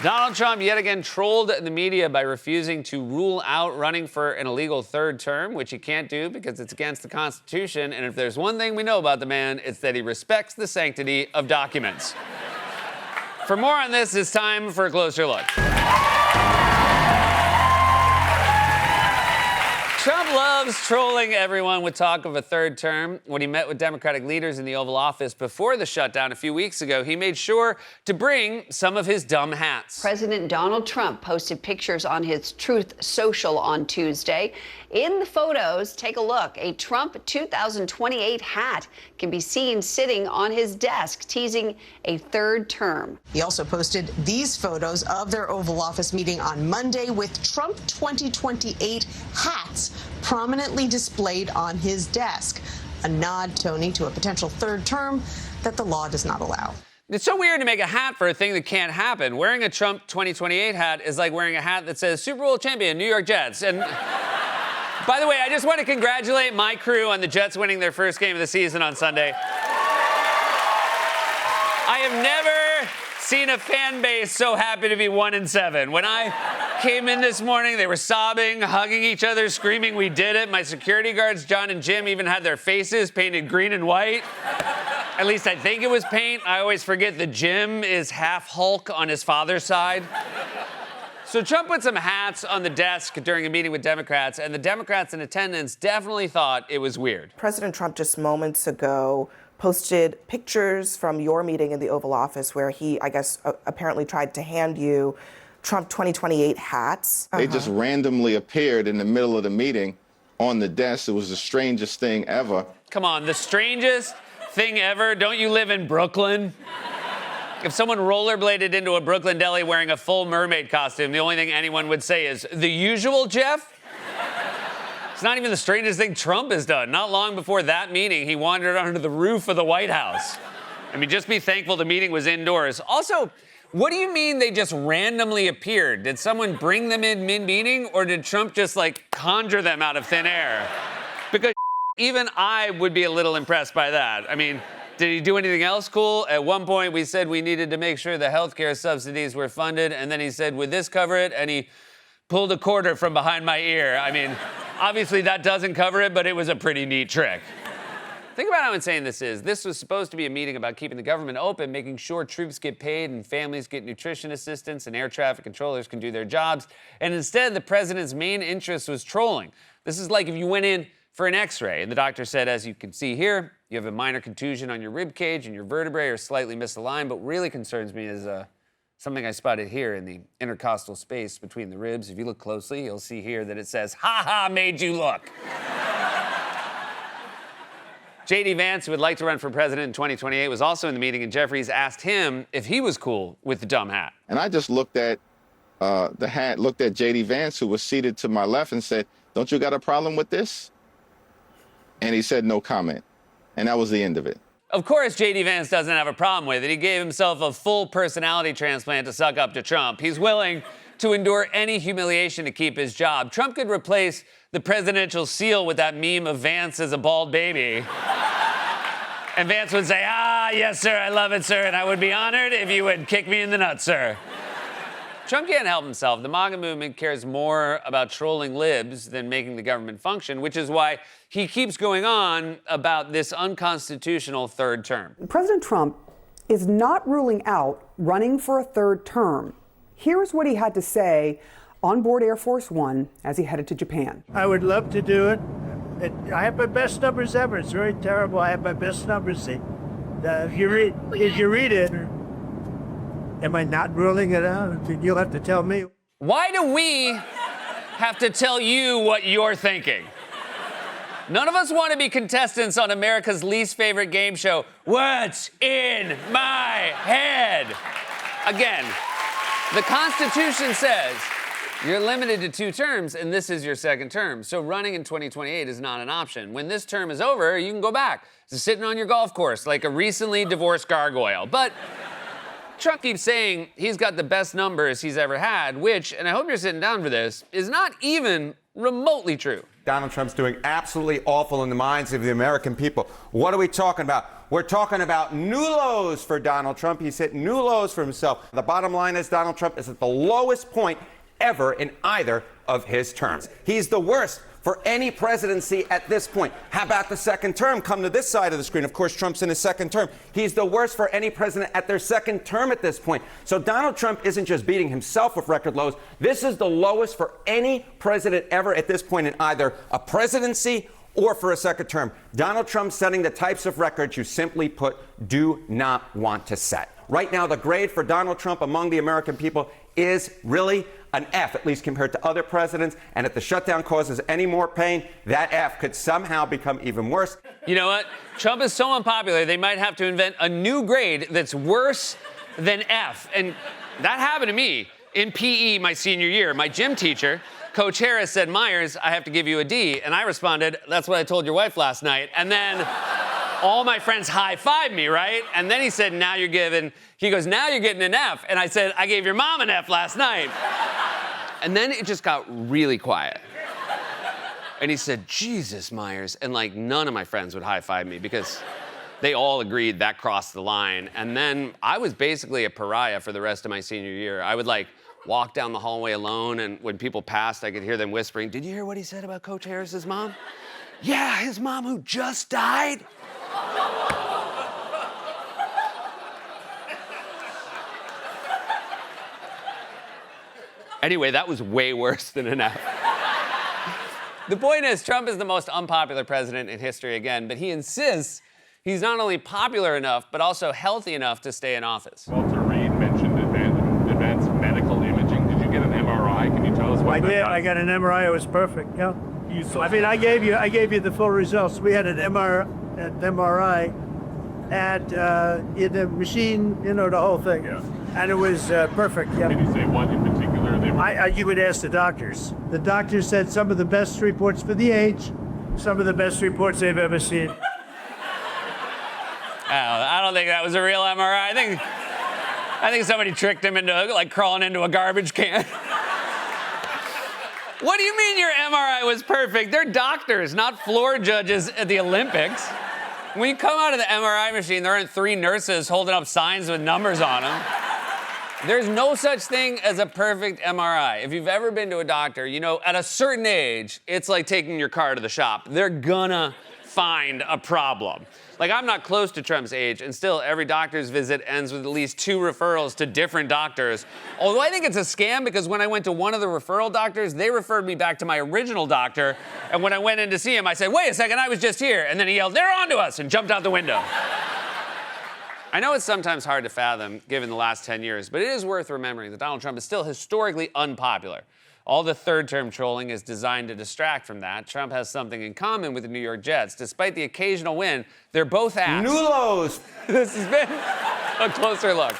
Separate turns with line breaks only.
Donald Trump yet again trolled the media by refusing to rule out running for an illegal third term, which he can't do because it's against the Constitution. And if there's one thing we know about the man, it's that he respects the sanctity of documents. For more on this, it's time for a closer look. Trump loves trolling everyone with talk of a third term. When he met with Democratic leaders in the Oval Office before the shutdown a few weeks ago, he made sure to bring some of his dumb hats.
President Donald Trump posted pictures on his Truth Social on Tuesday. In the photos, take a look. A Trump 2028 hat can be seen sitting on his desk, teasing a third term.
He also posted these photos of their Oval Office meeting on Monday with Trump 2028 hats prominently displayed on his desk. A nod, Tony, to a potential third term that the law does not allow.
It's so weird to make a hat for a thing that can't happen. Wearing a Trump 2028 hat is like wearing a hat that says Super Bowl champion, New York Jets. And by the way, I just want to congratulate my crew on the Jets winning their first game of the season on Sunday. I have never seen a fan base so happy to be 1-7. When I came in this morning, they were sobbing, hugging each other, screaming, "We did it." My security guards, John and Jim, even had their faces painted green and white. At least I think it was paint. I always forget that Jim is half Hulk on his father's side. So Trump put some hats on the desk during a meeting with Democrats, and the Democrats in attendance definitely thought it was weird.
President Trump just moments ago posted pictures from your meeting in the Oval Office where he, I guess, apparently tried to hand you Trump 2028 hats.
They just randomly appeared in the middle of the meeting on the desk. It was the strangest thing ever.
Come on, the strangest thing ever? Don't you live in Brooklyn? If someone rollerbladed into a Brooklyn deli wearing a full mermaid costume, the only thing anyone would say is, "The usual, Jeff?" It's not even the strangest thing Trump has done. Not long before that meeting, he wandered onto the roof of the White House. I mean, just be thankful the meeting was indoors. Also, what do you mean they just randomly appeared? Did someone bring them in mid-meeting, or did Trump just, conjure them out of thin air? Because even I would be a little impressed by that. I mean, did he do anything else cool? At one point, we said we needed to make sure the healthcare subsidies were funded, and then he said, "Would this cover it?" And he pulled a quarter from behind my ear. I mean, obviously that doesn't cover it, but it was a pretty neat trick. Think about how insane this is. This was supposed to be a meeting about keeping the government open, making sure troops get paid and families get nutrition assistance and air traffic controllers can do their jobs. And instead, the president's main interest was trolling. This is like if you went in for an x-ray and the doctor said, as you can see here, you have a minor contusion on your rib cage and your vertebrae are slightly misaligned. But what really concerns me is something I spotted here in the intercostal space between the ribs. If you look closely, you'll see here that it says, "Ha ha, made you look." J.D. Vance, who would like to run for president in 2028, was also in the meeting, and Jeffries asked him if he was cool with the dumb hat.
And I just looked at the hat, looked at J.D. Vance, who was seated to my left, and said, "Don't you got a problem with this?" And he said no comment. And that was the end of it.
Of course, J.D. Vance doesn't have a problem with it. He gave himself a full personality transplant to suck up to Trump. He's willing to endure any humiliation to keep his job. Trump could replace the presidential seal with that meme of Vance as a bald baby. And Vance would say, "Ah, yes, sir, I love it, sir, and I would be honored if you would kick me in the nuts, sir." Trump can't help himself. The MAGA movement cares more about trolling libs than making the government function, which is why he keeps going on about this unconstitutional third term.
President Trump is not ruling out running for a third term. Here's what he had to say on board Air Force One as he headed to Japan.
I would love to do it. I have my best numbers ever. It's very terrible. I have my best numbers. If you read it, am I not ruling it out? You'll have to tell me.
Why do we have to tell you what you're thinking? None of us want to be contestants on America's least favorite game show, What's in My Head? Again, the Constitution says you're limited to 2 terms, and this is your second term. So running in 2028 is not an option. When this term is over, you can go back to sitting on your golf course like a recently divorced gargoyle. But Trump keeps saying he's got the best numbers he's ever had, which, and I hope you're sitting down for this, is not even remotely true.
Donald Trump's doing absolutely awful in the minds of the American people. What are we talking about? We're talking about new lows for Donald Trump. He's hit new lows for himself. The bottom line is Donald Trump is at the lowest point ever in either of his terms. He's the worst for any presidency at this point. How about the second term? Come to this side of the screen. Of course, Trump's in his second term. He's the worst for any president at their second term at this point. So Donald Trump isn't just beating himself with record lows. This is the lowest for any president ever at this point in either a presidency or for a second term. Donald Trump setting the types of records you simply put do not want to set. Right now, the grade for Donald Trump among the American people is really an F, at least compared to other presidents. And if the shutdown causes any more pain, that F could somehow become even worse.
You know what? Trump is so unpopular, they might have to invent a new grade that's worse than F. And that happened to me in PE my senior year. My gym teacher, Coach Harris, said, "Myers, I have to give you a D." And I responded, "That's what I told your wife last night." And then all my friends high-fived me, right? And then he said, "Now you're getting an F." And I said, "I gave your mom an F last night." And then it just got really quiet. And he said, "Jesus, Myers." And like none of my friends would high-five me because they all agreed that crossed the line. And then I was basically a pariah for the rest of my senior year. I would like walk down the hallway alone, and when people passed, I could hear them whispering, "Did you hear what he said about Coach Harris's mom?" "Yeah, his mom who just died." Anyway, that was way worse than an F. The point is, Trump is the most unpopular president in history again, but he insists he's not only popular enough, but also healthy enough to stay in office.
Walter Reed mentioned advanced medical imaging. Did you get an MRI? Can you tell us what
I did. I got an MRI. It was perfect. Yeah. I mean, I gave you the full results. We had an MRI in the machine, the whole thing.
Yeah.
And it was perfect. Yeah.
Can you say what in particular they were?
You would ask the doctors. The doctors said some of the best reports for the age, some of the best reports they've ever seen.
I don't think that was a real MRI. I think somebody tricked him into like crawling into a garbage can. What do you mean your MRI was perfect? They're doctors, not floor judges at the Olympics. When you come out of the MRI machine, there aren't 3 nurses holding up signs with numbers on them. There's no such thing as a perfect MRI. If you've ever been to a doctor, at a certain age, it's like taking your car to the shop. They're gonna find a problem. Like, I'm not close to Trump's age, and still every doctor's visit ends with at least 2 referrals to different doctors. Although I think it's a scam because when I went to one of the referral doctors, they referred me back to my original doctor. And when I went in to see him, I said, "Wait a second, I was just here." And then he yelled, "They're on to us," and jumped out the window. I know it's sometimes hard to fathom, given the last 10 years, but it is worth remembering that Donald Trump is still historically unpopular. All the third-term trolling is designed to distract from that. Trump has something in common with the New York Jets. Despite the occasional win, they're both apps.
New lows.
This has been a closer look.